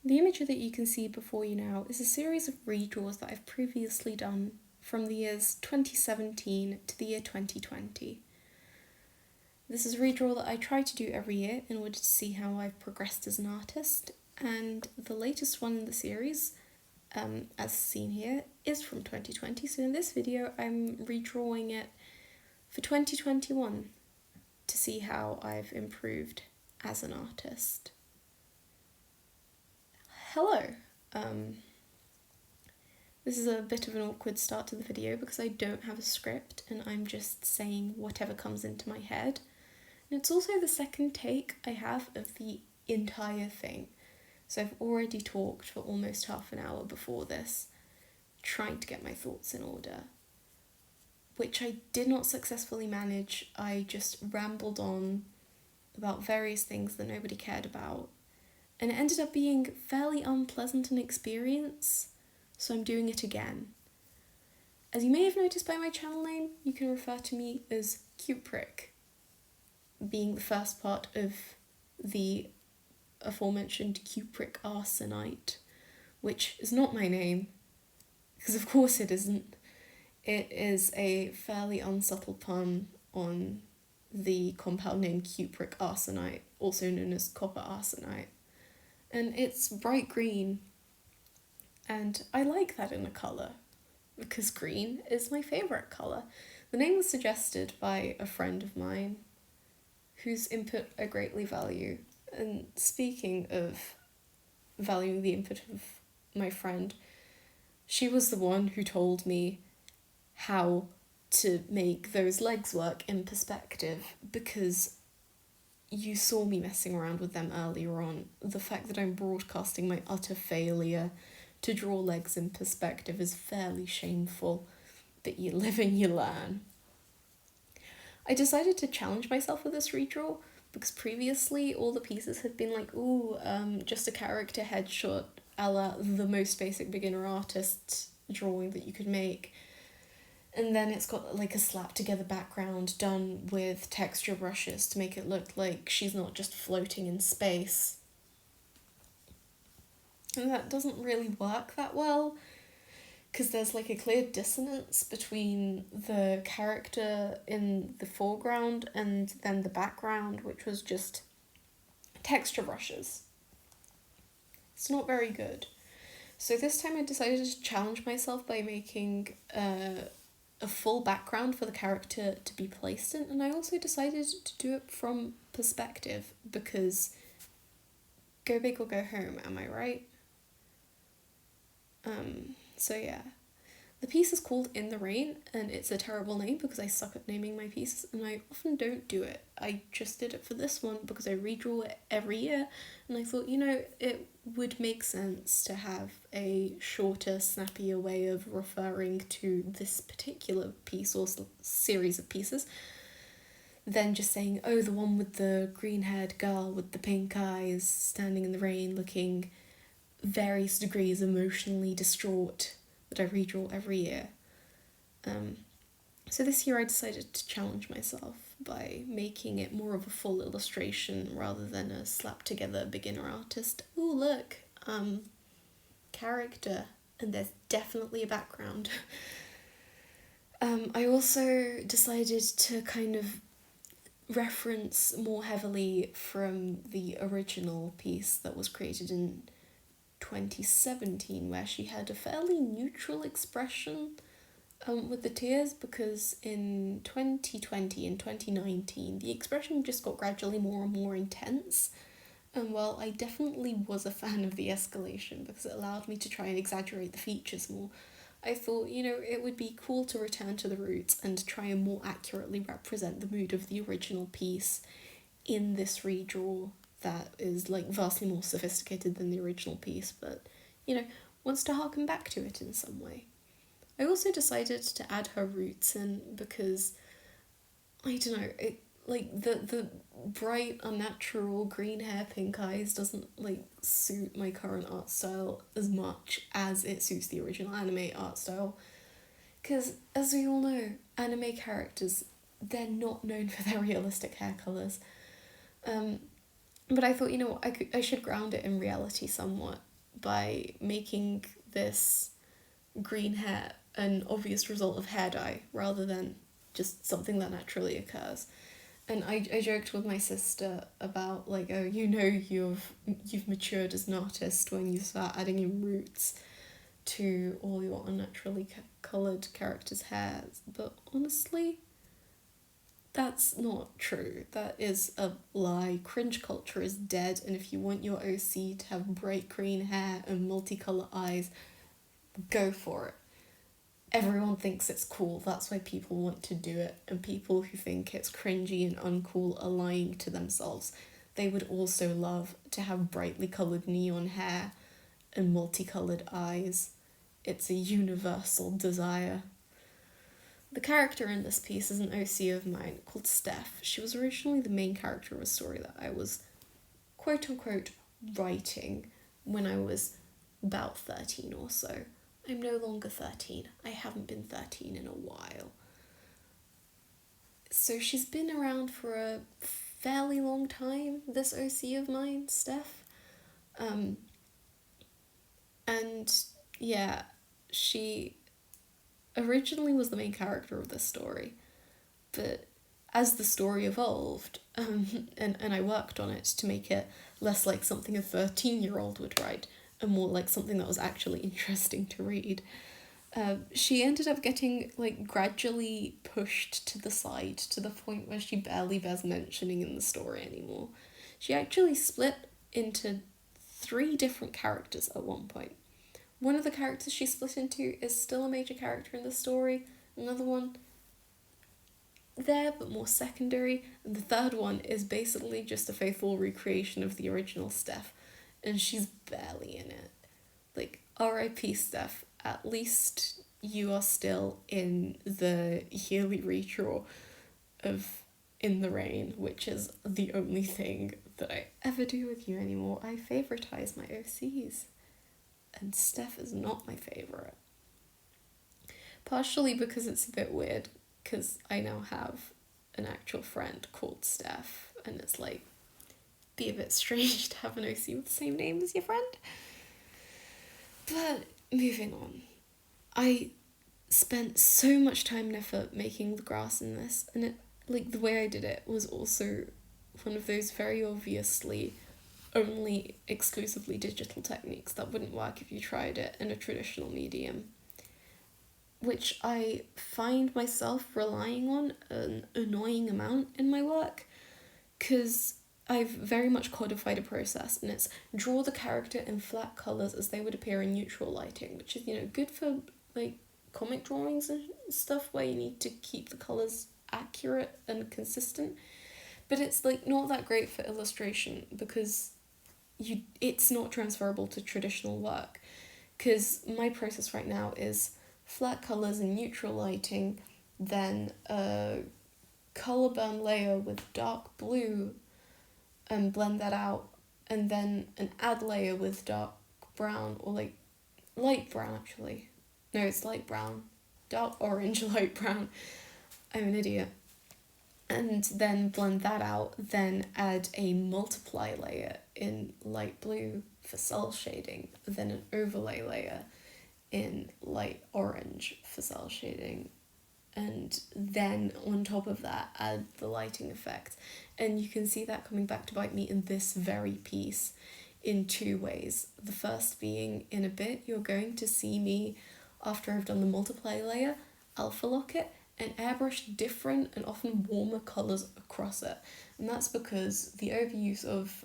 The image that you can see before you now is a series of redraws that I've previously done from the years 2017 to the year 2020. This is a redraw that I try to do every year in order to see how I've progressed as an artist, and the latest one in the series, as seen here, is from 2020, so in this video I'm redrawing it for 2021 to see how I've improved as an artist. Hello! This is a bit of an awkward start to the video because I don't have a script and I'm just saying whatever comes into my head. And it's also the second take I have of the entire thing. So I've already talked for almost half an hour before this, trying to get my thoughts in order, which I did not successfully manage. I just rambled on about various things that nobody cared about, and it ended up being fairly unpleasant an experience, so I'm doing it again. As you may have noticed by my channel name, you can refer to me as Cupric, being the first part of the aforementioned Cupric arsenite, which is not my name, because of course it isn't. It is a fairly unsubtle pun on the compound name cupric arsenite, also known as copper arsenite. And it's bright green, and I like that in a colour, because green is my favourite colour. The name was suggested by a friend of mine, whose input I greatly value. And speaking of valuing the input of my friend, she was the one who told me how to make those legs work in perspective, because you saw me messing around with them earlier on. The fact that I'm broadcasting my utter failure to draw legs in perspective is fairly shameful, but you live and you learn. I decided to challenge myself with this redraw because previously all the pieces had been like, just a character headshot a la the most basic beginner artist drawing that you could make. And then it's got like a slap together background done with texture brushes to make it look like she's not just floating in space. And that doesn't really work that well, because there's like a clear dissonance between the character in the foreground and then the background, which was just texture brushes. It's not very good. So this time I decided to challenge myself by making a full background for the character to be placed in, and I also decided to do it from perspective because go big or go home, am I right? So yeah. The piece is called In the Rain, and it's a terrible name because I suck at naming my pieces and I often don't do it. I just did it for this one because I redraw it every year, and I thought, it would make sense to have a shorter, snappier way of referring to this particular piece or series of pieces than just saying, oh, the one with the green-haired girl with the pink eyes standing in the rain looking various degrees emotionally distraught that I redraw every year. So this year I decided to challenge myself by making it more of a full illustration rather than a slap together beginner artist. Oh look, character, and there's definitely a background. I also decided to kind of reference more heavily from the original piece that was created in 2017, where she had a fairly neutral expression with the tears, because in 2020 and 2019 the expression just got gradually more and more intense, and while I definitely was a fan of the escalation because it allowed me to try and exaggerate the features more, I thought, it would be cool to return to the roots and try and more accurately represent the mood of the original piece in this redraw that is like vastly more sophisticated than the original piece, but wants to harken back to it in some way. I also decided to add her roots in because I don't know, the bright unnatural green hair, pink eyes doesn't suit my current art style as much as it suits the original anime art style, because as we all know, anime characters, they're not known for their realistic hair colours. But I thought, I should ground it in reality somewhat, by making this green hair an obvious result of hair dye rather than just something that naturally occurs. And I joked with my sister about like, oh, you've matured as an artist when you start adding in roots to all your unnaturally coloured characters' hairs. But honestly, that's not true. That is a lie. Cringe culture is dead, and if you want your OC to have bright green hair and multicolour eyes, go for it. Everyone thinks it's cool, that's why people want to do it, and people who think it's cringy and uncool are lying to themselves. They would also love to have brightly coloured neon hair and multicoloured eyes. It's a universal desire. The character in this piece is an OC of mine called Steph. She was originally the main character of a story that I was quote-unquote writing when I was about 13 or so. I'm no longer 13. I haven't been 13 in a while. So she's been around for a fairly long time, this OC of mine, Steph. And yeah, she originally was the main character of this story, but as the story evolved, and I worked on it to make it less like something a 13-year-old would write, and more like something that was actually interesting to read, she ended up getting like gradually pushed to the side to the point where she barely bears mentioning in the story anymore. She actually split into 3 different characters at one point. One of the characters she split into is still a major character in the story, another one there but more secondary, and the third one is basically just a faithful recreation of the original Steph, and she's barely in it. Like, R.I.P. Steph, at least you are still in the yearly redraw of In the Rain, which is the only thing that I ever do with you anymore. I favouritize my OCs, and Steph is not my favourite. Partially because it's a bit weird, because I now have an actual friend called Steph, and it's like, be a bit strange to have an OC with the same name as your friend. But moving on, I spent so much time and effort making the grass in this, and it, like, the way I did it was also one of those very obviously only exclusively digital techniques that wouldn't work if you tried it in a traditional medium, which I find myself relying on an annoying amount in my work, because I've very much codified a process, and it's draw the character in flat colours as they would appear in neutral lighting, which is, good for like comic drawings and stuff where you need to keep the colours accurate and consistent. But it's like not that great for illustration because it's not transferable to traditional work, because my process right now is flat colours and neutral lighting, then a colour burn layer with dark blue and blend that out, and then an add layer with dark brown, or like light brown actually. No, it's light brown. Dark orange, light brown. I'm an idiot. And then blend that out, then add a multiply layer in light blue for cell shading, then an overlay layer in light orange for cell shading, and then on top of that add the lighting effect. And you can see that coming back to bite me in this very piece in 2 ways. The first being, in a bit you're going to see me, after I've done the multiply layer, alpha lock it and airbrush different and often warmer colours across it. And that's because the overuse of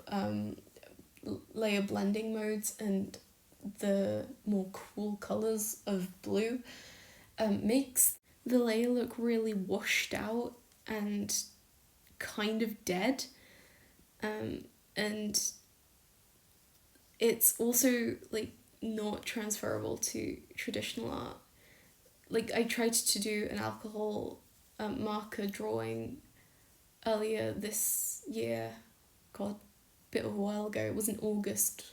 layer blending modes and the more cool colours of blue makes the layer look really washed out and kind of dead. And it's also like not transferable to traditional art. Like, I tried to do an alcohol marker drawing earlier this year, god, a bit of a while ago. It was in August.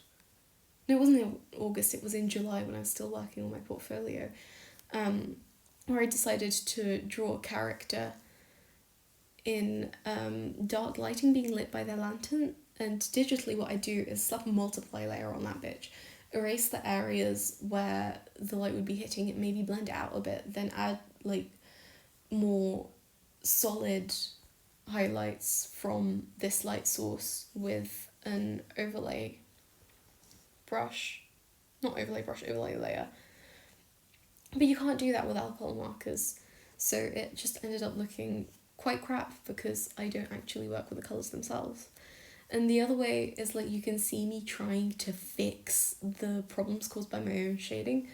No, it wasn't in August, it was in July when I was still working on my portfolio, where I decided to draw a character in dark lighting being lit by their lantern, and digitally what I do is slap a multiply layer on that bitch erase the areas where the light would be hitting it, maybe blend it out a bit, then add like more solid highlights from this light source with an overlay brush. Not overlay brush, overlay layer. But you can't do that with alcohol markers. So it just ended up looking quite crap because I don't actually work with the colours themselves. And the other way is like you can see me trying to fix the problems caused by my own shading.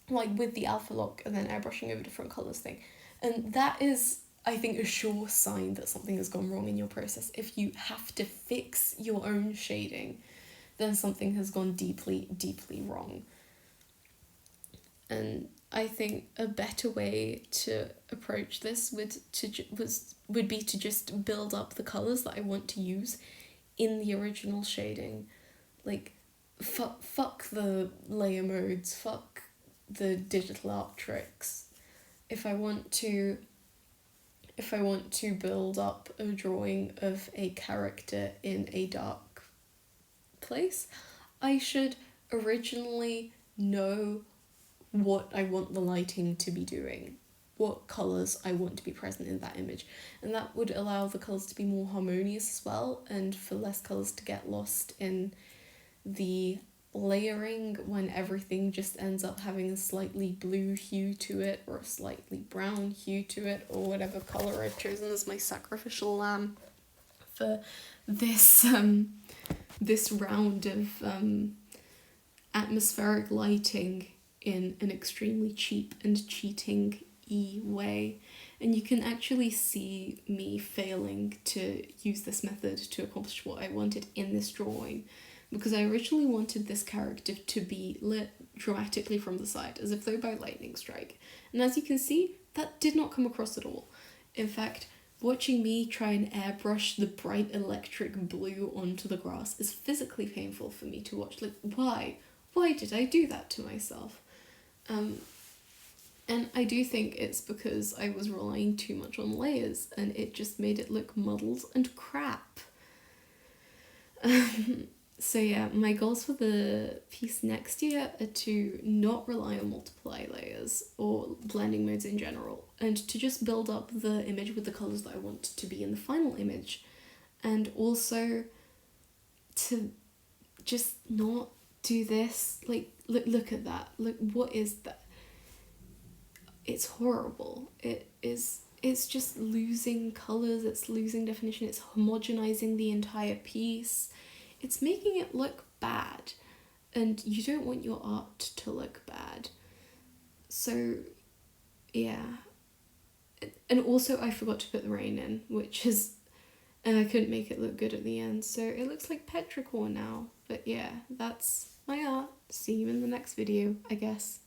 Like with the alpha lock and then airbrushing over different colours thing. And that is, I think, a sure sign that something has gone wrong in your process. If you have to fix your own shading, then something has gone deeply, deeply wrong. And I think a better way to approach this would be to just build up the colours that I want to use in the original shading. Like, fuck the layer modes, fuck the digital art tricks. If I want to build up a drawing of a character in a dark place, I should originally know what I want the lighting to be doing, what colours I want to be present in that image. And that would allow the colours to be more harmonious as well, and for less colours to get lost in the layering when everything just ends up having a slightly blue hue to it or a slightly brown hue to it, or whatever colour I've chosen as my sacrificial lamb for this this round of atmospheric lighting in an extremely cheap and cheating-y way. And you can actually see me failing to use this method to accomplish what I wanted in this drawing, because I originally wanted this character to be lit dramatically from the side, as if though by lightning strike. And as you can see, that did not come across at all. In fact, watching me try and airbrush the bright electric blue onto the grass is physically painful for me to watch. Like, why? Why did I do that to myself? And I do think it's because I was relying too much on layers and it just made it look muddled and crap. So yeah, my goals for the piece next year are to not rely on multiply layers or blending modes in general, and to just build up the image with the colours that I want to be in the final image, and also to just not do this. Like, look at that. Look, what is that? It's horrible. It's just losing colours, it's losing definition, it's homogenizing the entire piece. It's making it look bad, and you don't want your art to look bad. So, yeah. And also I forgot to put the rain in, and I couldn't make it look good at the end, so it looks like petrichor now. But yeah, that's my art. See you in the next video, I guess.